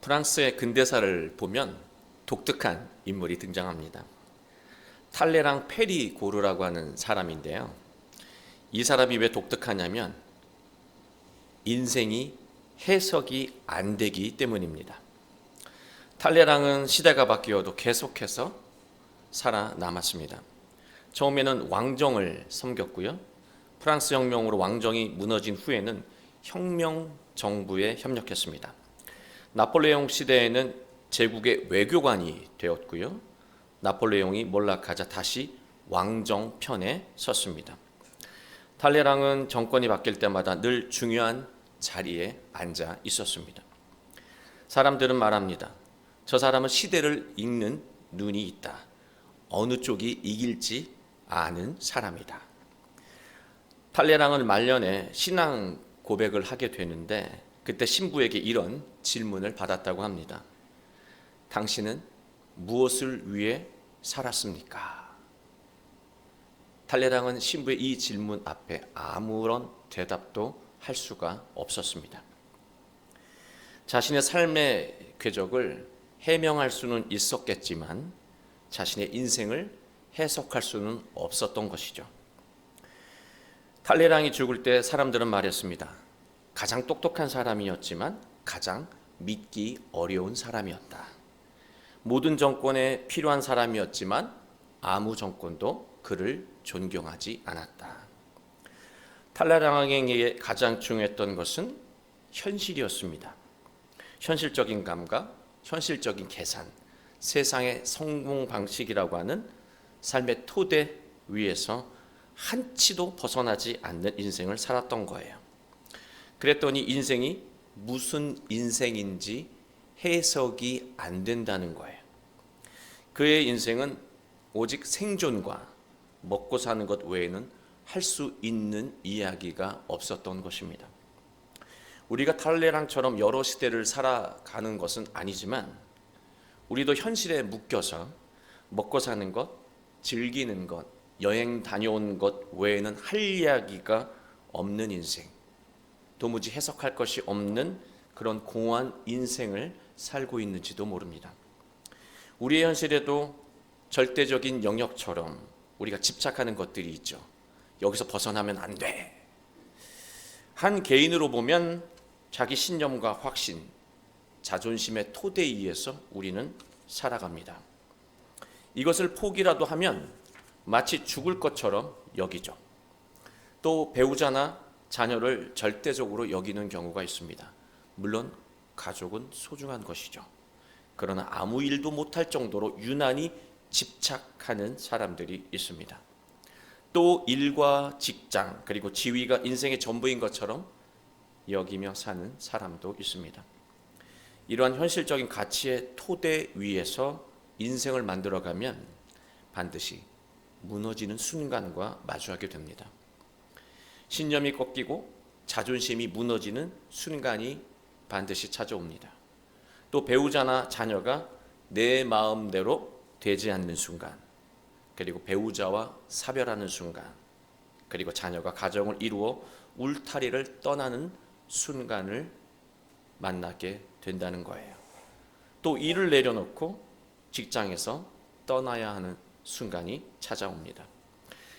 프랑스의 근대사를 보면 독특한 인물이 등장합니다. 탈레랑 페리고르라고 하는 사람인데요. 이 사람이 왜 독특하냐면 인생이 해석이 안 되기 때문입니다. 탈레랑은 시대가 바뀌어도 계속해서 살아남았습니다. 처음에는 왕정을 섬겼고요. 프랑스 혁명으로 왕정이 무너진 후에는 혁명 정부에 협력했습니다. 나폴레옹 시대에는 제국의 외교관이 되었고요. 나폴레옹이 몰락하자 다시 왕정 편에 섰습니다. 탈레랑은 정권이 바뀔 때마다 늘 중요한 자리에 앉아 있었습니다. 사람들은 말합니다. 저 사람은 시대를 읽는 눈이 있다. 어느 쪽이 이길지 아는 사람이다. 탈레랑은 말년에 신앙 고백을 하게 되는데 그때 신부에게 이런 질문을 받았다고 합니다. 당신은 무엇을 위해 살았습니까? 탈레랑은 신부의 이 질문 앞에 아무런 대답도 할 수가 없었습니다. 자신의 삶의 궤적을 해명할 수는 있었겠지만 자신의 인생을 해석할 수는 없었던 것이죠. 탈레랑이 죽을 때 사람들은 말했습니다. 가장 똑똑한 사람이었지만 가장 믿기 어려운 사람이었다. 모든 정권에 필요한 사람이었지만 아무 정권도 그를 존경하지 않았다. 탈레랑에게 가장 중요했던 것은 현실이었습니다. 현실적인 감각, 현실적인 계산, 세상의 성공 방식이라고 하는 삶의 토대 위에서 한치도 벗어나지 않는 인생을 살았던 거예요. 그랬더니 인생이 무슨 인생인지 해석이 안 된다는 거예요. 그의 인생은 오직 생존과 먹고 사는 것 외에는 할 수 있는 이야기가 없었던 것입니다. 우리가 탈레랑처럼 여러 시대를 살아가는 것은 아니지만 우리도 현실에 묶여서 먹고 사는 것, 즐기는 것, 여행 다녀온 것 외에는 할 이야기가 없는 인생, 도무지 해석할 것이 없는 그런 공허한 인생을 살고 있는지도 모릅니다. 우리의 현실에도 절대적인 영역처럼 우리가 집착하는 것들이 있죠. 여기서 벗어나면 안 돼. 한 개인으로 보면 자기 신념과 확신, 자존심의 토대에 의해서 우리는 살아갑니다. 이것을 포기라도 하면 마치 죽을 것처럼 여기죠. 또 배우자나 자녀를 절대적으로 여기는 경우가 있습니다. 물론 가족은 소중한 것이죠. 그러나 아무 일도 못할 정도로 유난히 집착하는 사람들이 있습니다. 또 일과 직장 그리고 지위가 인생의 전부인 것처럼 여기며 사는 사람도 있습니다. 이러한 현실적인 가치의 토대 위에서 인생을 만들어가면 반드시 무너지는 순간과 마주하게 됩니다. 신념이 꺾이고 자존심이 무너지는 순간이 반드시 찾아옵니다. 또 배우자나 자녀가 내 마음대로 되지 않는 순간, 그리고 배우자와 사별하는 순간, 그리고 자녀가 가정을 이루어 울타리를 떠나는 순간을 만나게 된다는 거예요. 또 일을 내려놓고 직장에서 떠나야 하는 순간이 찾아옵니다.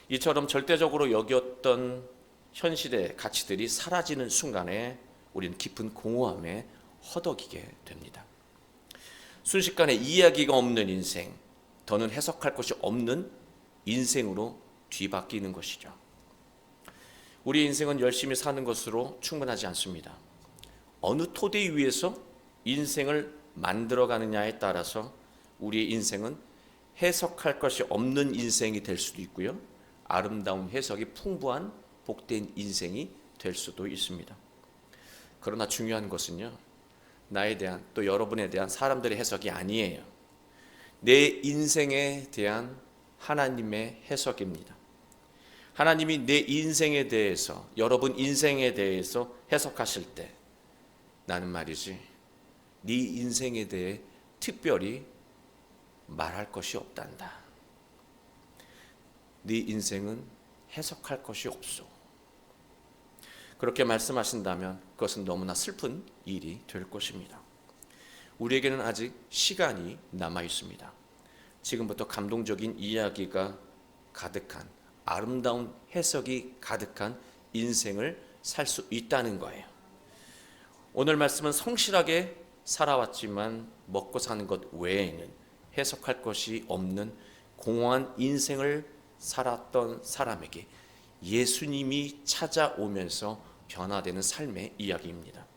이처럼 절대적으로 여겼던 현실의 가치들이 사라지는 순간에 우리는 깊은 공허함에 허덕이게 됩니다. 순식간에 이야기가 없는 인생, 더는 해석할 것이 없는 인생으로 뒤바뀌는 것이죠. 우리 인생은 열심히 사는 것으로 충분하지 않습니다. 어느 토대 위에서 인생을 만들어가느냐에 따라서 우리의 인생은 해석할 것이 없는 인생이 될 수도 있고요. 아름다운 해석이 풍부한 복된 인생이 될 수도 있습니다. 그러나 중요한 것은요, 나에 대한 또 여러분에 대한 사람들의 해석이 아니에요. 내 인생에 대한 하나님의 해석입니다. 하나님이 내 인생에 대해서, 여러분 인생에 대해서 해석하실 때 나는 말이지 네 인생에 대해 특별히 말할 것이 없단다. 네 인생은 해석할 것이 없어. 그렇게 말씀하신다면 그것은 너무나 슬픈 일이 될 것입니다. 우리에게는 아직 시간이 남아 있습니다. 지금부터 감동적인 이야기가 가득한, 아름다운 해석이 가득한 인생을 살 수 있다는 거예요. 오늘 말씀은 성실하게 살아왔지만 먹고 사는 것 외에는 해석할 것이 없는 공허한 인생을 살았던 사람에게 예수님이 찾아오면서 변화되는 삶의 이야기입니다.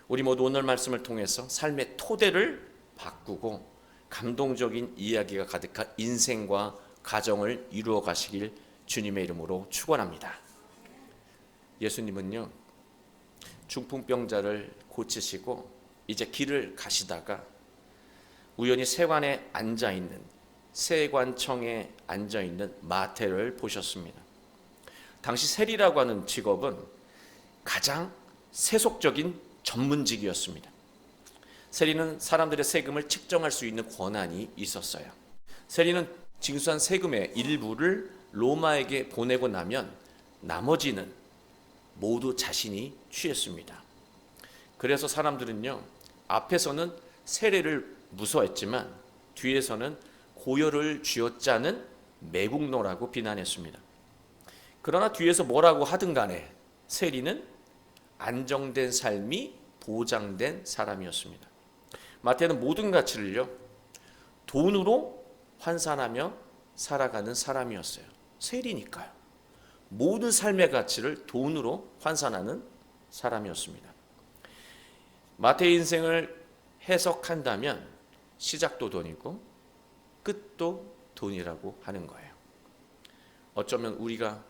우리 모두 오늘 말씀을 통해서 삶의 토대를 바꾸고 감동적인 이야기가 가득한 인생과 가정을 이루어 가시길 주님의 이름으로 축원합니다. 예수님은요, 중풍병자를 고치시고 이제 길을 가시다가 우연히 세관에 앉아있는, 세관청에 앉아있는 마태를 보셨습니다. 당시 세리라고 하는 직업은 가장 세속적인 전문직이었습니다. 세리는 사람들의 세금을 측정할 수 있는 권한이 있었어요. 세리는 징수한 세금의 일부를 로마에게 보내고 나면 나머지는 모두 자신이 취했습니다. 그래서 사람들은요, 앞에서는 세례를 무서워했지만 뒤에서는 고열을 쥐어짜는 매국노라고 비난했습니다. 그러나 뒤에서 뭐라고 하든 간에 세리는 안정된 삶이 보장된 사람이었습니다. 마태는 모든 가치를요, 돈으로 환산하며 살아가는 사람이었어요. 세리니까요. 모든 삶의 가치를 돈으로 환산하는 사람이었습니다. 마태의 인생을 해석한다면 시작도 돈이고 끝도 돈이라고 하는 거예요. 어쩌면 우리가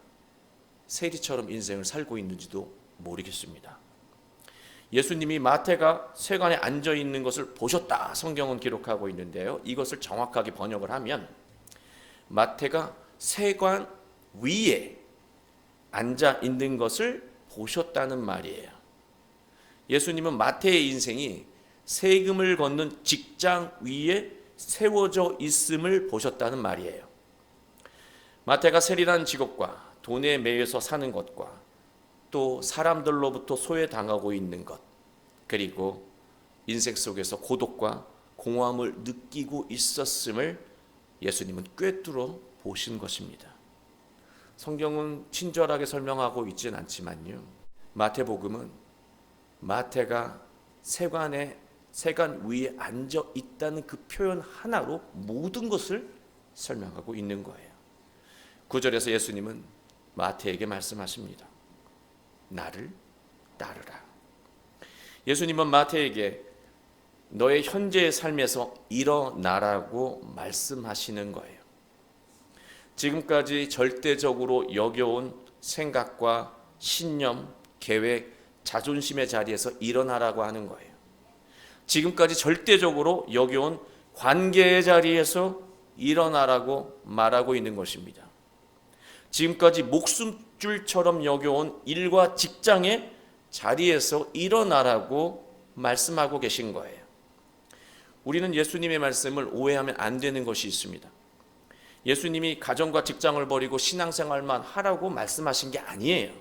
세리처럼 인생을 살고 있는지도 모르겠습니다. 예수님이 마태가 세관에 앉아 있는 것을 보셨다, 성경은 기록하고 있는데요, 이것을 정확하게 번역을 하면 마태가 세관 위에 앉아 있는 것을 보셨다는 말이에요. 예수님은 마태의 인생이 세금을 걷는 직장 위에 세워져 있음을 보셨다는 말이에요. 마태가 세리라는 직업과 돈에 매여서 사는 것과 또 사람들로부터 소외당하고 있는 것, 그리고 인생 속에서 고독과 공허함을 느끼고 있었음을 예수님은 꿰뚫어 보신 것입니다. 성경은 친절하게 설명하고 있지는 않지만요, 마태복음은 마태가 세관 위에 앉아 있다는 그 표현 하나로 모든 것을 설명하고 있는 거예요. 9절에서 예수님은 마태에게 말씀하십니다. 나를 따르라. 예수님은 마태에게 너의 현재의 삶에서 일어나라고 말씀하시는 거예요. 지금까지 절대적으로 여겨온 생각과 신념, 계획, 자존심의 자리에서 일어나라고 하는 거예요. 지금까지 절대적으로 여겨온 관계의 자리에서 일어나라고 말하고 있는 것입니다. 지금까지 목숨줄처럼 여겨온 일과 직장의 자리에서 일어나라고 말씀하고 계신 거예요. 우리는 예수님의 말씀을 오해하면 안 되는 것이 있습니다. 예수님이 가정과 직장을 버리고 신앙생활만 하라고 말씀하신 게 아니에요.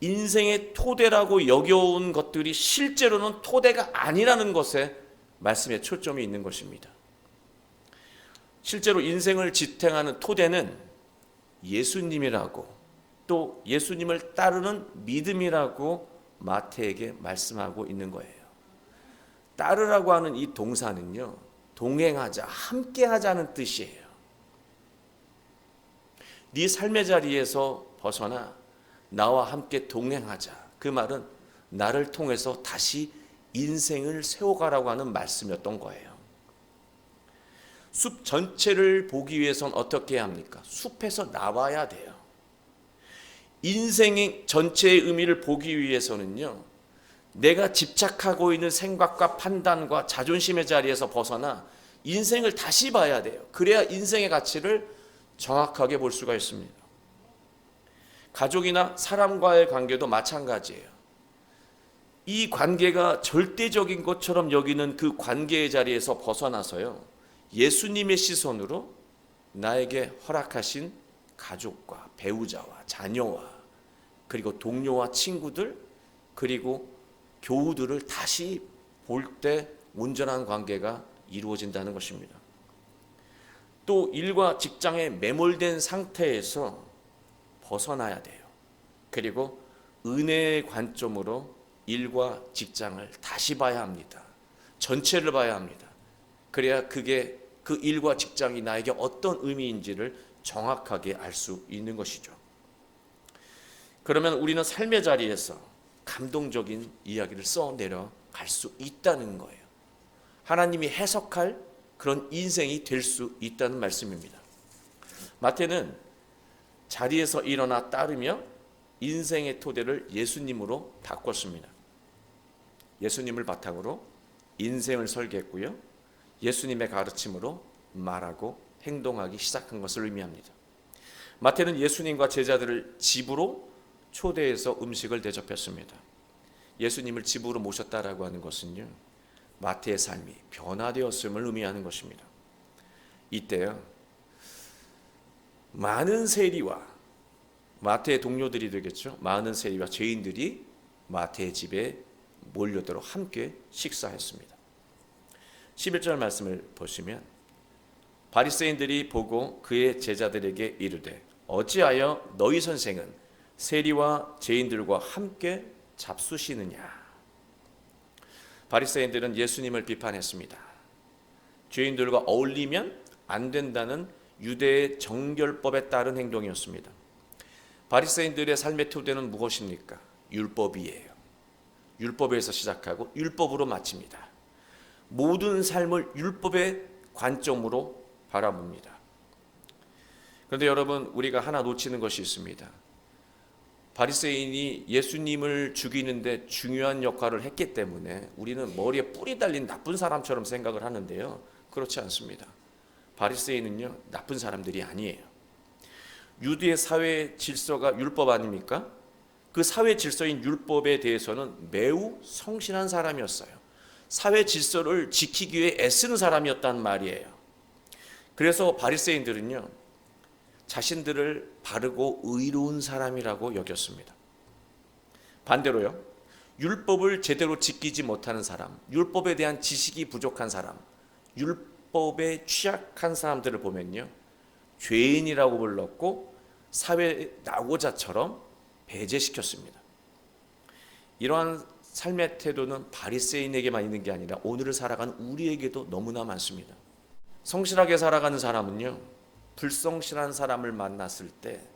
인생의 토대라고 여겨온 것들이 실제로는 토대가 아니라는 것에 말씀에 초점이 있는 것입니다. 실제로 인생을 지탱하는 토대는 예수님이라고, 또 예수님을 따르는 믿음이라고 마태에게 말씀하고 있는 거예요. 따르라고 하는 이 동사는요, 동행하자, 함께 하자는 뜻이에요. 네 삶의 자리에서 벗어나 나와 함께 동행하자. 그 말은 나를 통해서 다시 인생을 세워가라고 하는 말씀이었던 거예요. 숲 전체를 보기 위해선 어떻게 해야 합니까? 숲에서 나와야 돼요. 인생의 전체의 의미를 보기 위해서는요, 내가 집착하고 있는 생각과 판단과 자존심의 자리에서 벗어나 인생을 다시 봐야 돼요. 그래야 인생의 가치를 정확하게 볼 수가 있습니다. 가족이나 사람과의 관계도 마찬가지예요. 이 관계가 절대적인 것처럼 여기는 그 관계의 자리에서 벗어나서요, 예수님의 시선으로 나에게 허락하신 가족과 배우자와 자녀와 그리고 동료와 친구들, 그리고 교우들을 다시 볼 때 온전한 관계가 이루어진다는 것입니다. 또 일과 직장에 매몰된 상태에서 벗어나야 돼요. 그리고 은혜의 관점으로 일과 직장을 다시 봐야 합니다. 전체를 봐야 합니다. 그래야 그게 그 일과 직장이 나에게 어떤 의미인지를 정확하게 알 수 있는 것이죠. 그러면 우리는 삶의 자리에서 감동적인 이야기를 써내려 갈 수 있다는 거예요. 하나님이 해석할 그런 인생이 될 수 있다는 말씀입니다. 마태는 자리에서 일어나 따르며 인생의 토대를 예수님으로 바꿨습니다. 예수님을 바탕으로 인생을 설계했고요. 예수님의 가르침으로 말하고 행동하기 시작한 것을 의미합니다. 마태는 예수님과 제자들을 집으로 초대해서 음식을 대접했습니다. 예수님을 집으로 모셨다라고 하는 것은요, 마태의 삶이 변화되었음을 의미하는 것입니다. 이때요, 많은 세리와 마태의 동료들이 되겠죠. 많은 세리와 죄인들이 마태의 집에 몰려들어 함께 식사했습니다. 11절 말씀을 보시면 바리새인들이 보고 그의 제자들에게 이르되 어찌하여 너희 선생은 세리와 죄인들과 함께 잡수시느냐. 바리새인들은 예수님을 비판했습니다. 죄인들과 어울리면 안 된다는 유대의 정결법에 따른 행동이었습니다. 바리새인들의 삶의 토대는 무엇입니까? 율법이에요. 율법에서 시작하고 율법으로 마칩니다. 모든 삶을 율법의 관점으로 바라봅니다. 그런데 여러분, 우리가 하나 놓치는 것이 있습니다. 바리새인이 예수님을 죽이는데 중요한 역할을 했기 때문에 우리는 머리에 뿔이 달린 나쁜 사람처럼 생각을 하는데요, 그렇지 않습니다. 바리새인은요, 나쁜 사람들이 아니에요. 유대의 사회 질서가 율법 아닙니까? 그 사회 질서인 율법에 대해서는 매우 성실한 사람이었어요. 사회 질서를 지키기 위해 애쓰는 사람이었단 말이에요. 그래서 바리새인들은요, 자신들을 바르고 의로운 사람이라고 여겼습니다. 반대로요, 율법을 제대로 지키지 못하는 사람, 율법에 대한 지식이 부족한 사람, 율법에 취약한 사람들을 보면요, 죄인이라고 불렀고 사회 낙오자처럼 배제시켰습니다. 이러한 삶의 태도는 바리새인에게만 있는 게 아니라 오늘을 살아가는 우리에게도 너무나 많습니다. 성실하게 살아가는 사람은요, 불성실한 사람을 만났을 때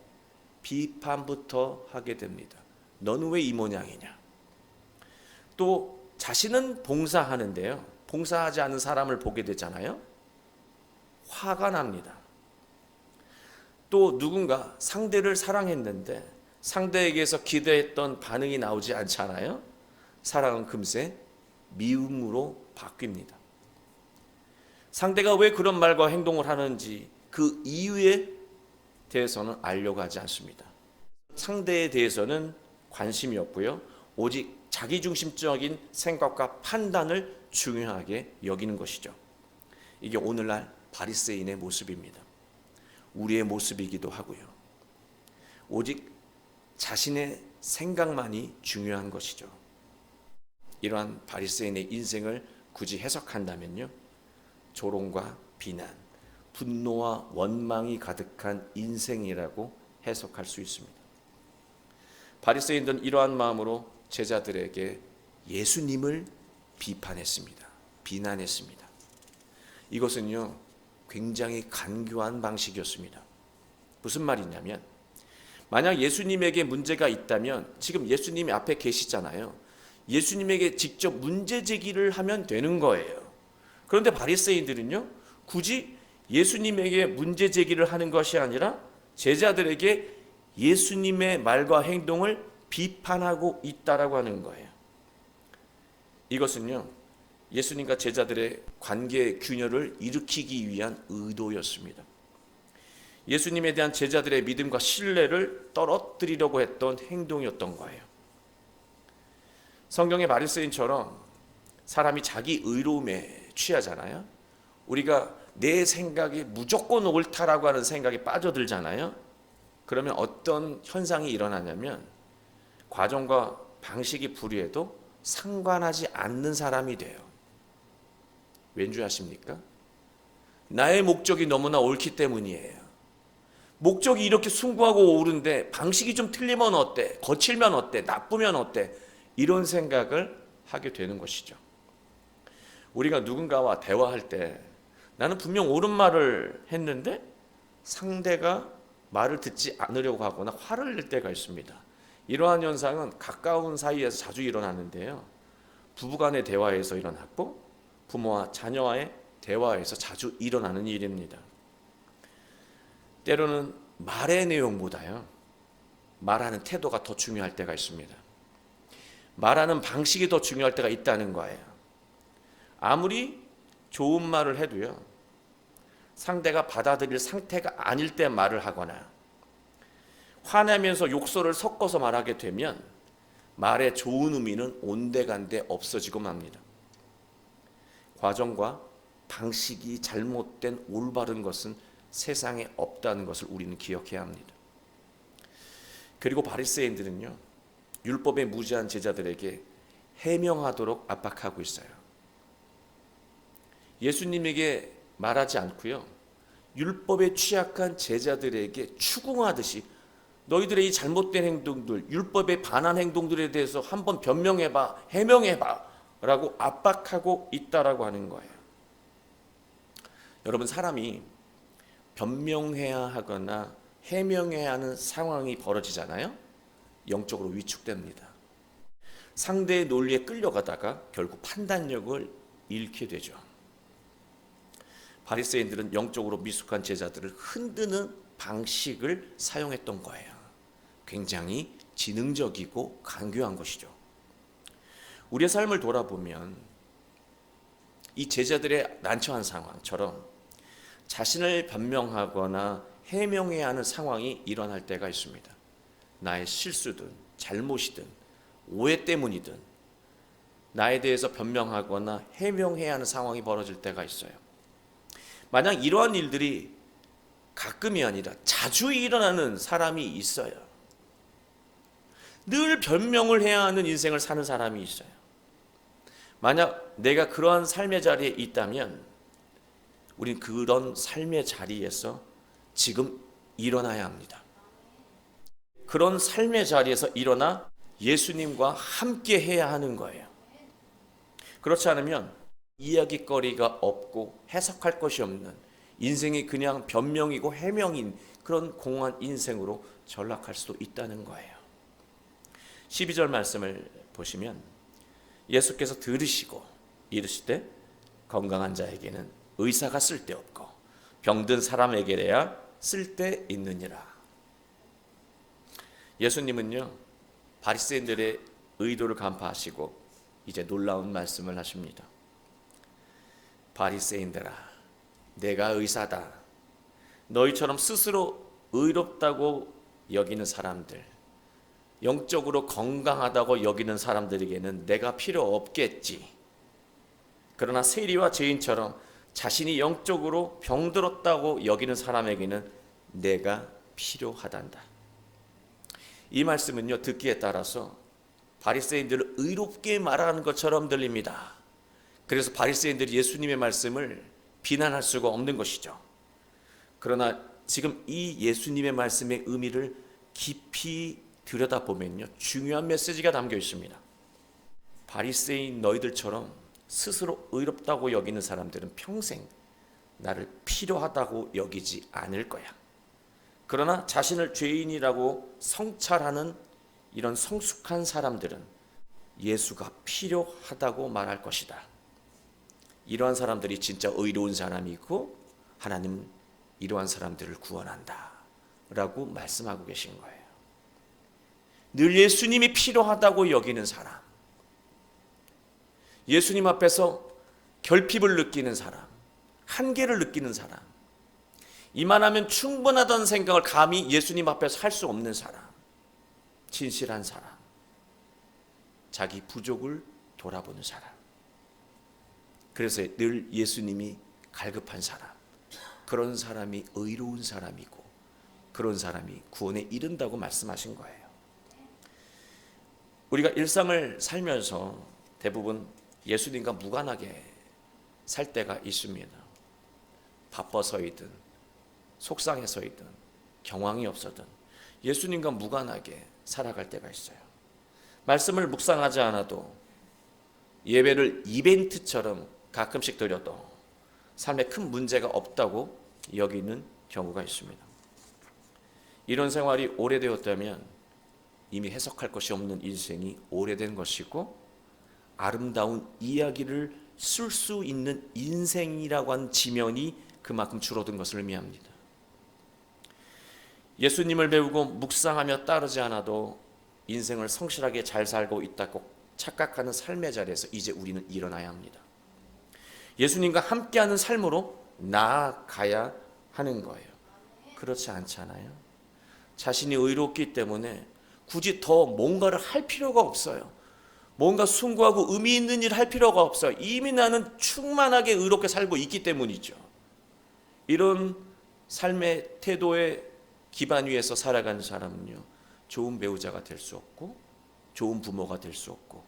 비판부터 하게 됩니다. 너는 왜 이 모양이냐. 또 자신은 봉사하는데요, 봉사하지 않은 사람을 보게 되잖아요. 화가 납니다. 또 누군가 상대를 사랑했는데 상대에게서 기대했던 반응이 나오지 않잖아요. 사랑은 금세 미움으로 바뀝니다. 상대가 왜 그런 말과 행동을 하는지 그 이유에 대해서는 알려고 하지 않습니다. 상대에 대해서는 관심이 없고요, 오직 자기중심적인 생각과 판단을 중요하게 여기는 것이죠. 이게 오늘날 바리새인의 모습입니다. 우리의 모습이기도 하고요. 오직 자신의 생각만이 중요한 것이죠. 이러한 바리새인의 인생을 굳이 해석한다면요, 조롱과 비난, 분노와 원망이 가득한 인생이라고 해석할 수 있습니다. 바리새인들은 이러한 마음으로 제자들에게 예수님을 비판했습니다. 비난했습니다. 이것은요, 굉장히 간교한 방식이었습니다. 무슨 말이냐면, 만약 예수님에게 문제가 있다면 지금 예수님이 앞에 계시잖아요. 예수님에게 직접 문제 제기를 하면 되는 거예요. 그런데 바리새인들은요, 굳이 예수님에게 문제 제기를 하는 것이 아니라 제자들에게 예수님의 말과 행동을 비판하고 있다라고 하는 거예요. 이것은요, 예수님과 제자들의 관계 균열을 일으키기 위한 의도였습니다. 예수님에 대한 제자들의 믿음과 신뢰를 떨어뜨리려고 했던 행동이었던 거예요. 성경의 바리새인처럼 사람이 자기 의로움에 취하잖아요. 우리가 내 생각이 무조건 옳다라고 하는 생각에 빠져들잖아요. 그러면 어떤 현상이 일어나냐면 과정과 방식이 불이해도 상관하지 않는 사람이 돼요. 왠지 아십니까? 나의 목적이 너무나 옳기 때문이에요. 목적이 이렇게 숭고하고 옳은데 방식이 좀 틀리면 어때? 거칠면 어때? 나쁘면 어때? 이런 생각을 하게 되는 것이죠. 우리가 누군가와 대화할 때 나는 분명 옳은 말을 했는데 상대가 말을 듣지 않으려고 하거나 화를 낼 때가 있습니다. 이러한 현상은 가까운 사이에서 자주 일어나는데요. 부부간의 대화에서 일어났고 부모와 자녀와의 대화에서 자주 일어나는 일입니다. 때로는 말의 내용보다요, 말하는 태도가 더 중요할 때가 있습니다. 말하는 방식이 더 중요할 때가 있다는 거예요. 아무리 좋은 말을 해도요, 상대가 받아들일 상태가 아닐 때 말을 하거나 화내면서 욕설을 섞어서 말하게 되면 말의 좋은 의미는 온데간데 없어지고 맙니다. 과정과 방식이 잘못된 올바른 것은 세상에 없다는 것을 우리는 기억해야 합니다. 그리고 바리새인들은요, 율법에 무지한 제자들에게 해명하도록 압박하고 있어요. 예수님에게 말하지 않고요, 율법에 취약한 제자들에게 추궁하듯이 너희들의 이 잘못된 행동들, 율법에 반한 행동들에 대해서 한번 변명해봐, 해명해봐 라고 압박하고 있다라고 하는 거예요. 여러분, 사람이 변명해야 하거나 해명해야 하는 상황이 벌어지잖아요. 영적으로 위축됩니다. 상대의 논리에 끌려가다가 결국 판단력을 잃게 되죠. 바리새인들은 영적으로 미숙한 제자들을 흔드는 방식을 사용했던 거예요. 굉장히 지능적이고 간교한 것이죠. 우리의 삶을 돌아보면 이 제자들의 난처한 상황처럼 자신을 변명하거나 해명해야 하는 상황이 일어날 때가 있습니다. 나의 실수든 잘못이든 오해 때문이든 나에 대해서 변명하거나 해명해야 하는 상황이 벌어질 때가 있어요. 만약 이러한 일들이 가끔이 아니라 자주 일어나는 사람이 있어요. 늘 변명을 해야 하는 인생을 사는 사람이 있어요. 만약 내가 그러한 삶의 자리에 있다면 우린 그런 삶의 자리에서 지금 일어나야 합니다. 그런 삶의 자리에서 일어나 예수님과 함께 해야 하는 거예요. 그렇지 않으면 이야기거리가 없고 해석할 것이 없는 인생이 그냥 변명이고 해명인 그런 공허한 인생으로 전락할 수도 있다는 거예요. 12절 말씀을 보시면 예수께서 들으시고 이르시되 건강한 자에게는 의사가 쓸데없고 병든 사람에게래야 쓸데있느니라. 예수님은요, 바리새인들의 의도를 간파하시고 이제 놀라운 말씀을 하십니다. 바리새인들아, 내가 의사다. 너희처럼 스스로 의롭다고 여기는 사람들, 영적으로 건강하다고 여기는 사람들에게는 내가 필요 없겠지. 그러나 세리와 죄인처럼 자신이 영적으로 병들었다고 여기는 사람에게는 내가 필요하단다. 이 말씀은요, 듣기에 따라서 바리새인들을 의롭게 말하는 것처럼 들립니다. 그래서 바리새인들이 예수님의 말씀을 비난할 수가 없는 것이죠. 그러나 지금 이 예수님의 말씀의 의미를 깊이 들여다보면요, 중요한 메시지가 담겨 있습니다. 바리새인 너희들처럼 스스로 의롭다고 여기는 사람들은 평생 나를 필요하다고 여기지 않을 거야. 그러나 자신을 죄인이라고 성찰하는 이런 성숙한 사람들은 예수가 필요하다고 말할 것이다. 이러한 사람들이 진짜 의로운 사람이고 하나님은 이러한 사람들을 구원한다 라고 말씀하고 계신 거예요. 늘 예수님이 필요하다고 여기는 사람, 예수님 앞에서 결핍을 느끼는 사람, 한계를 느끼는 사람, 이만하면 충분하다는 생각을 감히 예수님 앞에서 할 수 없는 사람, 진실한 사람, 자기 부족을 돌아보는 사람, 그래서 늘 예수님이 갈급한 사람, 그런 사람이 의로운 사람이고 그런 사람이 구원에 이른다고 말씀하신 거예요. 우리가 일상을 살면서 대부분 예수님과 무관하게 살 때가 있습니다. 바빠서이든 속상해서이든 경황이 없어든 예수님과 무관하게 살아갈 때가 있어요. 말씀을 묵상하지 않아도 예배를 이벤트처럼 가끔씩 드려도 삶에 큰 문제가 없다고 여기는 경우가 있습니다. 이런 생활이 오래되었다면 이미 해석할 것이 없는 인생이 오래된 것이고 아름다운 이야기를 쓸 수 있는 인생이라고 하는 지면이 그만큼 줄어든 것을 의미합니다. 예수님을 배우고 묵상하며 따르지 않아도 인생을 성실하게 잘 살고 있다고 착각하는 삶의 자리에서 이제 우리는 일어나야 합니다. 예수님과 함께하는 삶으로 나아가야 하는 거예요. 그렇지 않잖아요. 자신이 의롭기 때문에 굳이 더 뭔가를 할 필요가 없어요. 뭔가 숭고하고 의미 있는 일을 할 필요가 없어요. 이미 나는 충만하게 의롭게 살고 있기 때문이죠. 이런 삶의 태도의 기반 위에서 살아가는 사람은요, 좋은 배우자가 될 수 없고 좋은 부모가 될 수 없고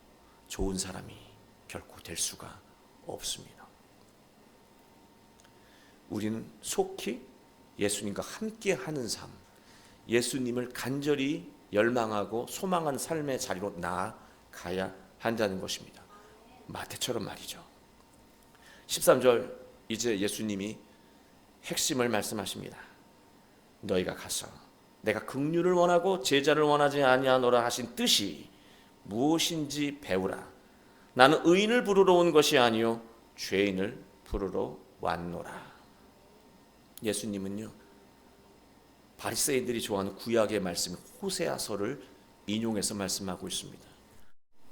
좋은 사람이 결코 될 수가 없습니다. 우리는 속히 예수님과 함께하는 삶, 예수님을 간절히 열망하고 소망하는 삶의 자리로 나아가야 한다는 것입니다. 마태처럼 말이죠. 13절 이제 예수님이 핵심을 말씀하십니다. 너희가 가서 내가 긍휼을 원하고 제자를 원하지 아니하노라 하신 뜻이 무엇인지 배우라. 나는 의인을 부르러 온 것이 아니요 죄인을 부르러 왔노라. 예수님은요, 바리새인들이 좋아하는 구약의 말씀 호세아서를 인용해서 말씀하고 있습니다.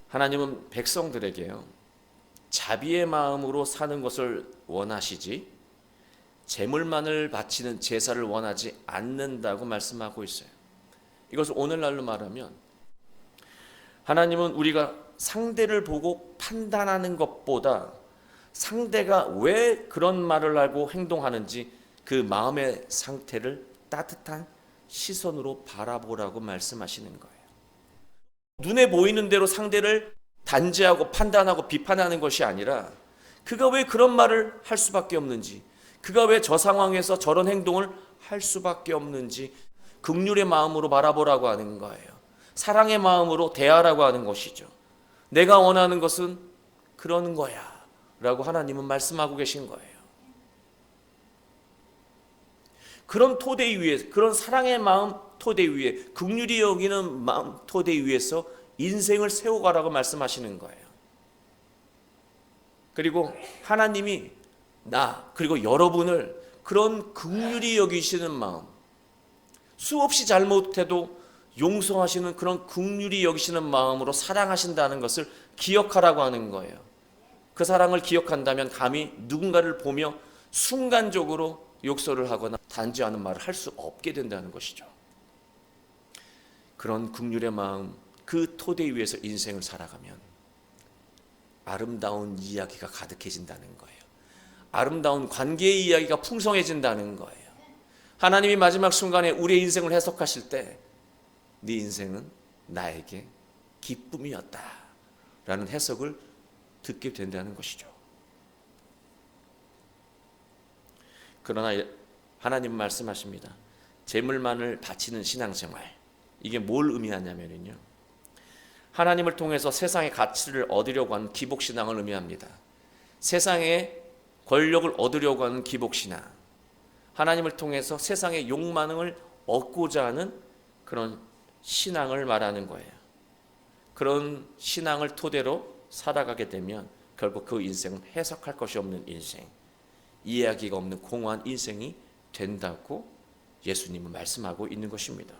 하나님은 백성들에게요, 자비의 마음으로 사는 것을 원하시지 제물만을 바치는 제사를 원하지 않는다고 말씀하고 있어요. 이것을 오늘날로 말하면 하나님은 우리가 상대를 보고 판단하는 것보다 상대가 왜 그런 말을 하고 행동하는지 그 마음의 상태를 따뜻한 시선으로 바라보라고 말씀하시는 거예요. 눈에 보이는 대로 상대를 단죄하고 판단하고 비판하는 것이 아니라 그가 왜 그런 말을 할 수밖에 없는지, 그가 왜 저 상황에서 저런 행동을 할 수밖에 없는지 긍휼의 마음으로 바라보라고 하는 거예요. 사랑의 마음으로 대하라고 하는 것이죠. 내가 원하는 것은 그러는 거야 라고 하나님은 말씀하고 계신 거예요. 그런 토대 위에, 그런 사랑의 마음 토대 위에, 긍휼히 여기는 마음 토대 위에서 인생을 세워가라고 말씀하시는 거예요. 그리고 하나님이 나 그리고 여러분을 그런 긍휼히 여기시는 마음, 수없이 잘못해도 용서하시는 그런 긍휼히 여기시는 마음으로 사랑하신다는 것을 기억하라고 하는 거예요. 그 사랑을 기억한다면 감히 누군가를 보며 순간적으로 욕설을 하거나 단죄하는 말을 할 수 없게 된다는 것이죠. 그런 긍휼의 마음, 그 토대 위에서 인생을 살아가면 아름다운 이야기가 가득해진다는 거예요. 아름다운 관계의 이야기가 풍성해진다는 거예요. 하나님이 마지막 순간에 우리의 인생을 해석하실 때 네 인생은 나에게 기쁨이었다 라는 해석을 듣게 된다는 것이죠. 그러나 하나님 말씀하십니다. 재물만을 바치는 신앙생활, 이게 뭘 의미하냐면요, 하나님을 통해서 세상의 가치를 얻으려고 하는 기복신앙을 의미합니다. 세상의 권력을 얻으려고 하는 기복신앙, 하나님을 통해서 세상의 욕망을 얻고자 하는 그런 신앙을 말하는 거예요. 그런 신앙을 토대로 살아가게 되면 결국 그 인생은 해석할 것이 없는 인생, 이야기가 없는 공허한 인생이 된다고 예수님은 말씀하고 있는 것입니다.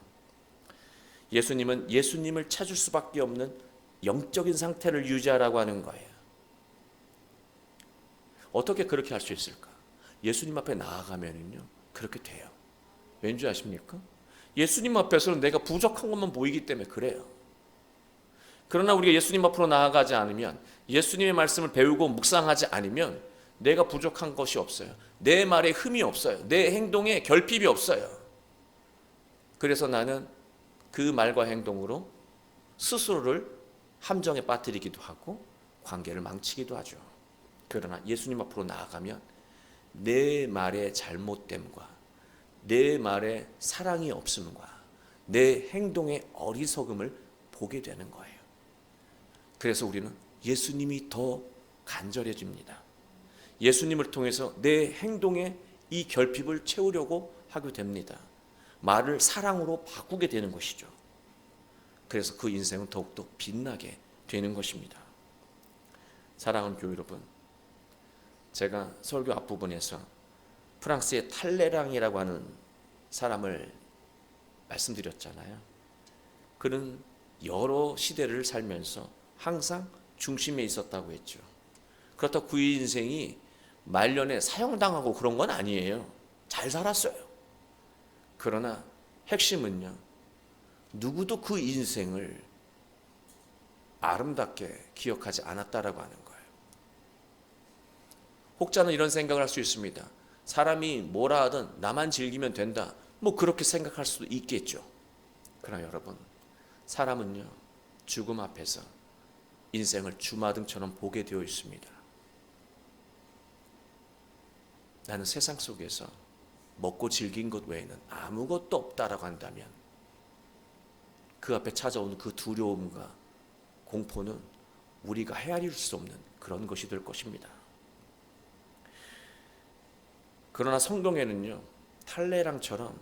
예수님은 예수님을 찾을 수밖에 없는 영적인 상태를 유지하라고 하는 거예요. 어떻게 그렇게 할 수 있을까? 예수님 앞에 나아가면은요, 그렇게 돼요. 왠지 아십니까? 예수님 앞에서는 내가 부족한 것만 보이기 때문에 그래요. 그러나 우리가 예수님 앞으로 나아가지 않으면, 예수님의 말씀을 배우고 묵상하지 않으면 내가 부족한 것이 없어요. 내 말에 흠이 없어요. 내 행동에 결핍이 없어요. 그래서 나는 그 말과 행동으로 스스로를 함정에 빠뜨리기도 하고 관계를 망치기도 하죠. 그러나 예수님 앞으로 나아가면 내 말의 잘못됨과 내 말의 사랑이 없음과 내 행동의 어리석음을 보게 되는 거예요. 그래서 우리는 예수님이 더 간절해집니다. 예수님을 통해서 내 행동의 이 결핍을 채우려고 하게 됩니다. 말을 사랑으로 바꾸게 되는 것이죠. 그래서 그 인생은 더욱더 빛나게 되는 것입니다. 사랑하는 교회 여러분, 제가 설교 앞부분에서 프랑스의 탈레랑이라고 하는 사람을 말씀드렸잖아요. 그는 여러 시대를 살면서 항상 중심에 있었다고 했죠. 그렇다고 그의 인생이 말년에 사형당하고 그런 건 아니에요. 잘 살았어요. 그러나 핵심은요, 누구도 그 인생을 아름답게 기억하지 않았다라고 하는 거예요. 혹자는 이런 생각을 할 수 있습니다. 사람이 뭐라 하든 나만 즐기면 된다. 뭐 그렇게 생각할 수도 있겠죠. 그러나 여러분, 사람은요, 죽음 앞에서 인생을 주마등처럼 보게 되어 있습니다. 나는 세상 속에서 먹고 즐긴 것 외에는 아무것도 없다라고 한다면 그 앞에 찾아오는 그 두려움과 공포는 우리가 헤아릴 수 없는 그런 것이 될 것입니다. 그러나 성경에는요, 탈레랑처럼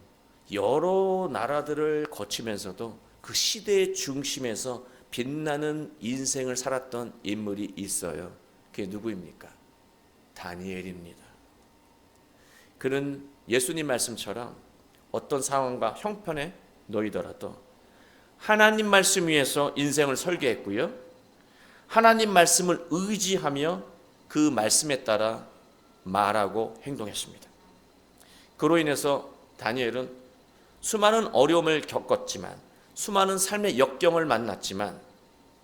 여러 나라들을 거치면서도 그 시대의 중심에서 빛나는 인생을 살았던 인물이 있어요. 그게 누구입니까? 다니엘입니다. 그는 예수님 말씀처럼 어떤 상황과 형편에 놓이더라도 하나님 말씀 위에서 인생을 설계했고요, 하나님 말씀을 의지하며 그 말씀에 따라 말하고 행동했습니다. 그로 인해서 다니엘은 수많은 어려움을 겪었지만, 수많은 삶의 역경을 만났지만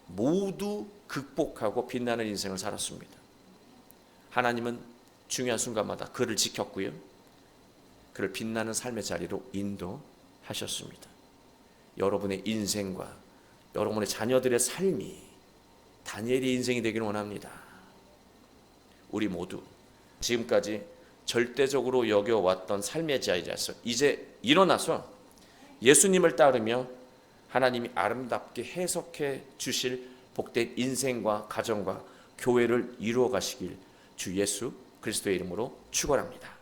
모두 극복하고 빛나는 인생을 살았습니다. 하나님은 중요한 순간마다 그를 지켰고요, 그를 빛나는 삶의 자리로 인도하셨습니다. 여러분의 인생과 여러분의 자녀들의 삶이 다니엘의 인생이 되기를 원합니다. 우리 모두 지금까지 절대적으로 여겨왔던 삶의 자리에서 이제 일어나서 예수님을 따르며 하나님이 아름답게 해석해 주실 복된 인생과 가정과 교회를 이루어 가시길 주 예수 그리스도의 이름으로 축원합니다.